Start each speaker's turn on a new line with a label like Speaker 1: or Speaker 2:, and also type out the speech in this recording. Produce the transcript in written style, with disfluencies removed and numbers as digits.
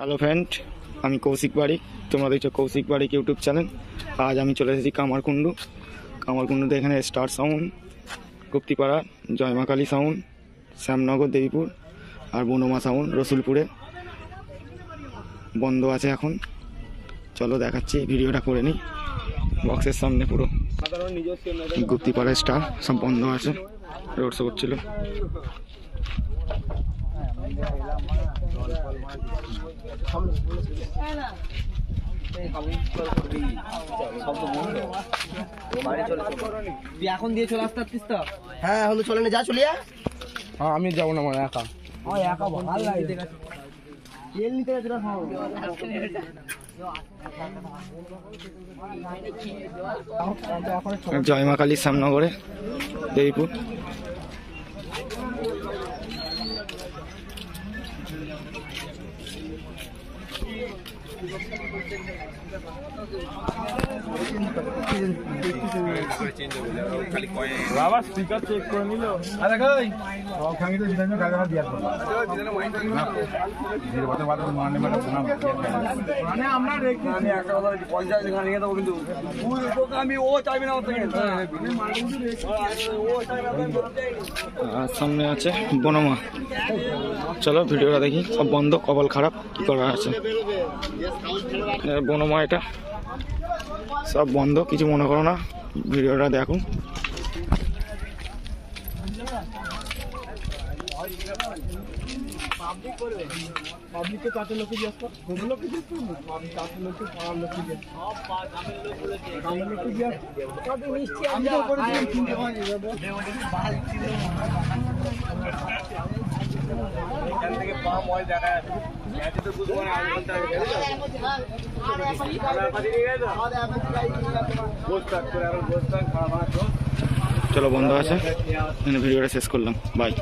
Speaker 1: Hello friend, আমি কৌশিক বাড়ি। তোমরা দেখছো কৌশিক বাড়ি ইউটিউব চ্যানেল। আজ আমি চলে এসেছি কামারকুণ্ডুতে। এখানে star sound, Guptipara, Joyma Kali sound, Shyamnagar Debipur আর বনমা সাউন্ড রসুলপুরে বন্ধ আছে এখন। চলো দেখাচ্ছি, ভিডিওটা করে নিই। বক্সের সামনে পুরো গুপ্তিপাড়া স্টার সব বন্ধ আছে, রোড শো করছিল।
Speaker 2: এখন দিয়ে চলে আসতে পারতিস তো? হ্যাঁ এখন চলে না, যা চলিয়া।
Speaker 3: হ্যাঁ আমি যাবো না, মানে একা
Speaker 2: একা ভালো লাগে। তেল নিতে গেছিল।
Speaker 1: জয়মা কালী শ্যামনগরে দেবীপুর।
Speaker 3: বাবা স্পিকার চেক করে নিল।
Speaker 1: সামনে আছে বনমা। চলো ভিডিওটা দেখি। সব বন্ধ, কপাল খারাপ, কি করা আছে। বনমা এটা সব বন্ধ, কিছু মনে করো না, ভিডিওটা দেখো।
Speaker 3: পাবলিককে চারটে লোক জিজ্ঞেস কর, লোককে জিজ্ঞেস করবো, চারটে লোককে পাড়ার লোককে জিজ্ঞেস এখান থেকে পা ময় দেখা যাচ্ছে তো বুঝবো না।
Speaker 1: চলো বন্ধ আছে, ভিডিওটা শেষ করলাম, বাই।